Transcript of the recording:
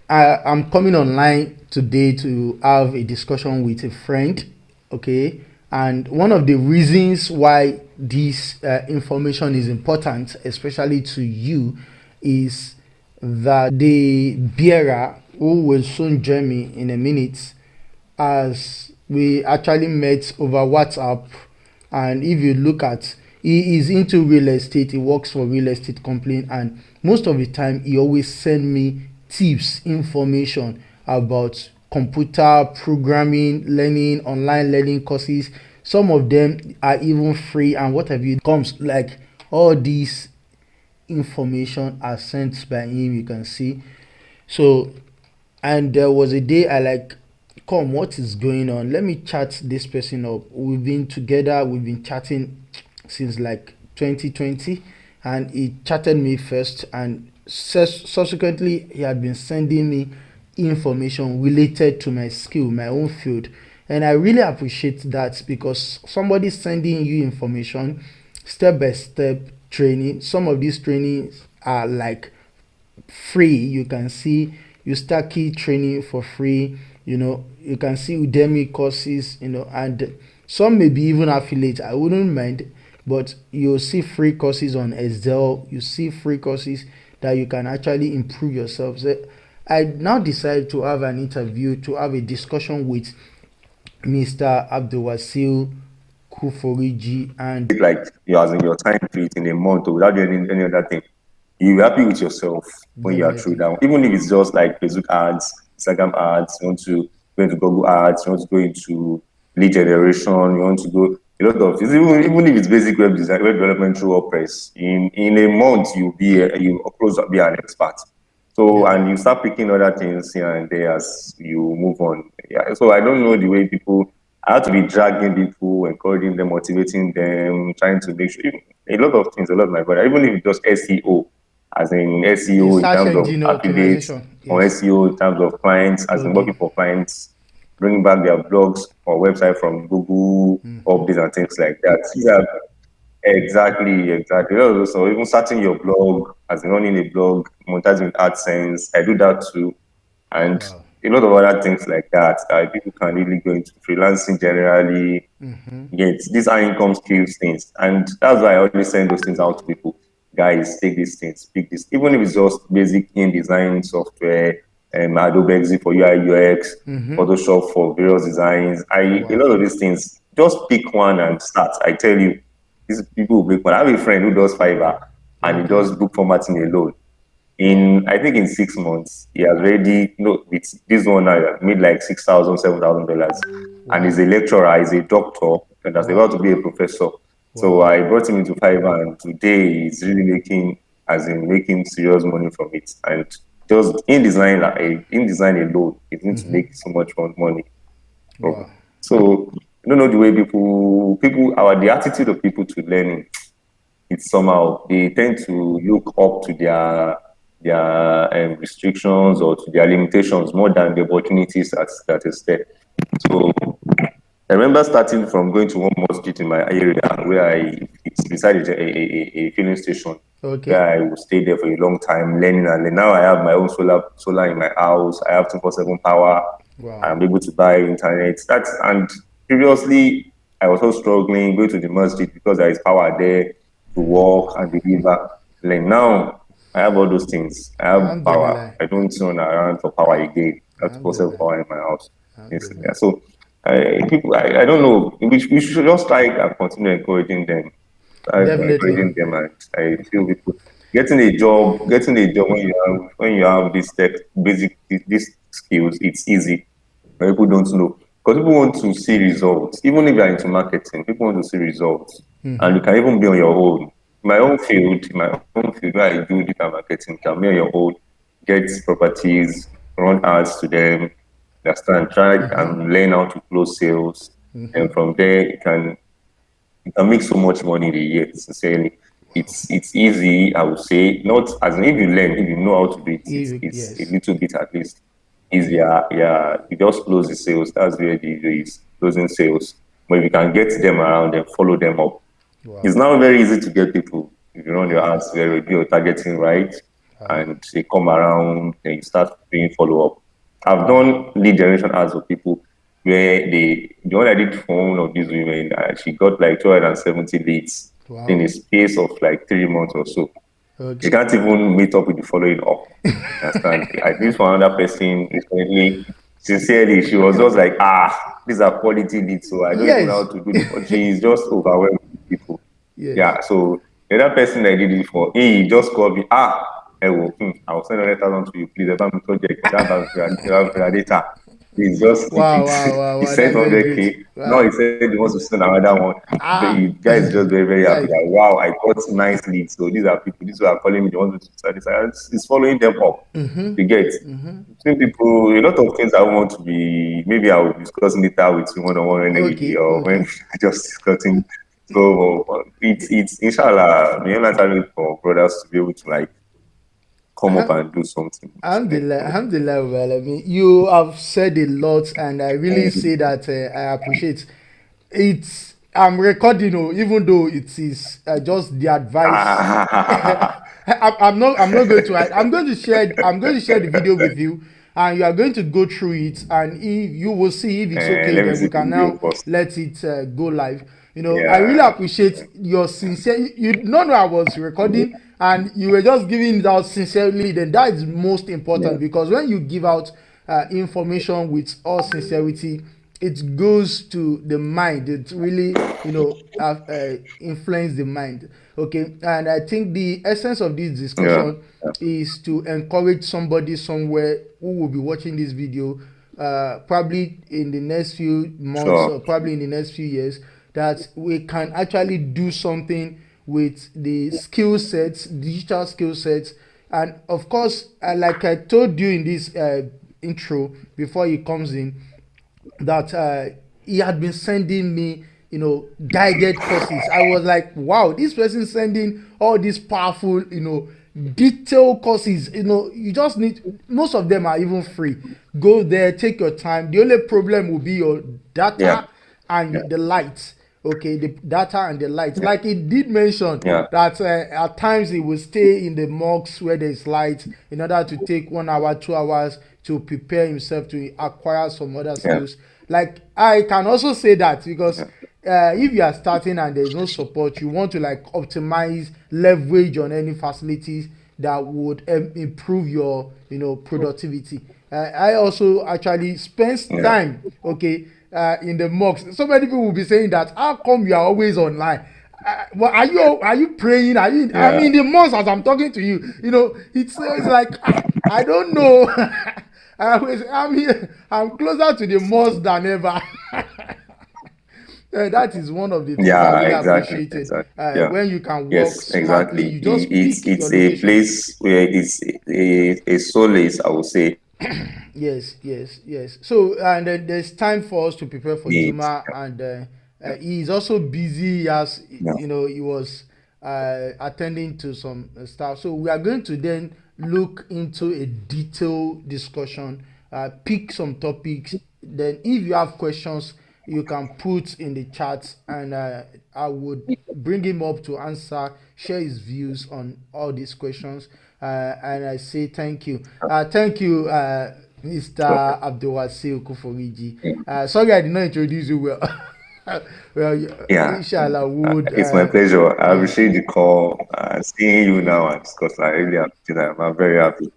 I'm coming online today to have a discussion with a friend, okay? And one of the reasons why this information is important, especially to you, is that the bearer, who will soon join me in a minute, as we actually met over WhatsApp. And if you look at, he is into real estate, he works for real estate company, and most of the time he always send me tips, information about computer programming, learning, online learning courses. Some of them are even free, and what have you, comes like all these information are sent by him, you can see. So, and there was a day I like, come, what is going on, let me chat this person up. We've been together, we've been chatting since like 2020, and he chatted me first, and subsequently he had been sending me information related to my skill, my own field. And I really appreciate that, because somebody sending you information, step by step training. Some of these trainings are like free, you can see. You start key training for free, you can see Udemy courses, and some may be even affiliate, I wouldn't mind. But you'll see free courses on Excel, you see free courses that you can actually improve yourself. So I now decided to have an interview, to have a discussion with Mr. Abdul Wasiu Kuforiji. And like you as in your time to it in a month or without doing any other thing, you're happy with yourself when you are through definitely, that. Even if it's just like Facebook ads, Instagram ads, you want to go into Google ads, you want to go into lead generation, you want to go a lot of things. Even if it's basic web design, web development through WordPress, in a month you'll be you close to be an expert. So yeah. and you start picking other things here and there as you move on. Yeah. So I don't know the way people. I have to be dragging people, encouraging them, motivating them, trying to make sure a lot of things, a lot of my brother, even if it's just SEO, as in The SEO in search terms of engine affiliates, optimization, or yes. SEO in terms of clients, as in Okay. working for clients, bringing back their blogs or website from Google, updates and things like that. These are exactly. So even starting your blog, as in running a blog, monetizing with AdSense, I do that too, and Wow. a lot of other things like that. People can really go into freelancing generally. Get these are income skills things, and that's why I always send those things out to people. Guys, take these things, pick this, even if it's just basic InDesign software, Adobe XD for UI UX, Photoshop for various designs. A Wow. lot of these things, just pick one and start. I tell you, these people will break one. I have a friend who does Fiverr and he Okay. does book formatting alone. Wow. In I think in 6 months, he has already with this one now made like $6,000, $7,000, and he's Wow. a lecturer, he's a doctor, and that's about Wow. to be a professor. So Wow. I brought him into Fiverr, and today he's really making, as in making serious money from it. And just InDesign alone, he's going to make so much more money from. Wow. So I don't know the way people the attitude of people to learning, it's somehow they tend to look up to their restrictions or to their limitations more than the opportunities that is there. So I remember starting from going to one mosque in my area where it's beside a filling station where Okay. I would stay there for a long time learning and learning. Now I have my own solar in my house. I have 24/7 power. Wow. I'm able to buy internet. That's and previously I was also struggling going to the masjid because there is power there to walk and deliver. Like now I have all those things. I have power. Alhamdulillah. I don't run around for power again. I have 24/7 Alhamdulillah. power in my house. Things like Alhamdulillah. that. So I don't know. We should just try and continue encouraging them. Definitely. And I feel people getting a job when you have this tech basic these skills, it's easy. But people don't know because people want to see results. Even if you're into marketing, people want to see results, and you can even be on your own. My own field where I do digital marketing, you can be on your own, get properties, run ads to them, understand, try and learn how to close sales, and from there you can make so much money in a year. Sincerely, it's easy. I would say not as in if you learn, if you know how to do it, it's a Yes. little bit at least easier. Yeah, you just close the sales. That's where the issue is closing sales. But if you can get them around and follow them up, Wow. it's now very easy to get people. If you run your ads very, do your targeting right, and they come around and you start doing follow up. I've done lead generation ads for people where the one I did for one of these women, she got like 270 leads in Wow. a space of like 3 months or so. She Okay. can't even meet up with the following up. Understand? I did for another person recently. Sincerely, she was just like, these are quality leads, so I don't even know Yes. how to do the. She is just overwhelmed with people. Yes. Yeah, so the other person I did it for, he just called me, I'll send 100,000 to you, please. About my project, that data. He's just keep Wow, wow, it. wow, He wow. sent That's very great. 100K. Now Wow. he said he wants to send another one. The Ah. guy is just very, very happy Guys. that wow, I got nice leads. So these are people, these who are calling me, they want me to start this. It's following them up. You get some people, a lot of things I want to be, maybe I will discuss later with you one on one Okay. or when Okay. I just discussing. So it's inshallah, me and my target for brothers to be able to like come up Alham- and do something. Alhamdulillah, alhamdulillah, well, I mean, you have said a lot, and I really say that I appreciate it's. I'm recording, even though it is just the advice. I'm not going to. I'm going to share. I'm going to share the video with you, and you are going to go through it, and if you will see if it's okay, Let me then we see the can video now first. let it go live. I really Yeah. appreciate your sincere. You don't know I was recording, and you were just giving it out sincerely. Then that is most important, Yeah. because when you give out information with all sincerity, it goes to the mind. It really, influence the mind. Okay, and I think the essence of this Yeah. discussion is to encourage somebody somewhere who will be watching this video, probably in the next few months, or Sure. probably in the next few years, that we can actually do something with the skill sets, digital skill sets. And of course, like I told you in this intro before he comes in, that he had been sending me, guided courses. I was like, wow, this person sending all these powerful, detailed courses. You just need, most of them are even free. Go there, take your time. The only problem will be your Yeah. data and Yeah. the lights. Okay, the data and the lights. Like it did mention Yeah. that at times he will stay in the mosques where there's light in order to take 1 hour, 2 hours to prepare himself to acquire some other Yeah. skills. Like I can also say that because if you are starting and there's no support, you want to like optimize, leverage on any facilities that would improve your productivity. I also actually spend Yeah. time, okay, in the mosque. So many people will be saying that how come you are always online. Well, are you praying? Are you? I'm Yeah. in the mosque as I'm talking to you. It's like I don't know. I'm here. I'm closer to the mosque than ever. That is one of the things I Yeah. really Exactly. appreciated. Exactly. Yeah. When you can work Yes. smartly, Exactly. you just It's pick your it's a location. place where it's a solace, I would say. Yes, yes, yes. So, and then there's time for us to prepare for Neat. Juma, and he is also busy. As Yeah. he was attending to some stuff. So we are going to then look into a detailed discussion, pick some topics. Then, if you have questions, you can put in the chat, and I would bring him up to answer, share his views on all these questions. And I say thank you. Thank you, Mr. Sure. Abdul Kuforiji. Sorry, I did not introduce you well. Well, Yeah. inshallah, we would. It's my pleasure. I Yeah. appreciate the call. Seeing you now and discuss. I really appreciate that. I'm very happy.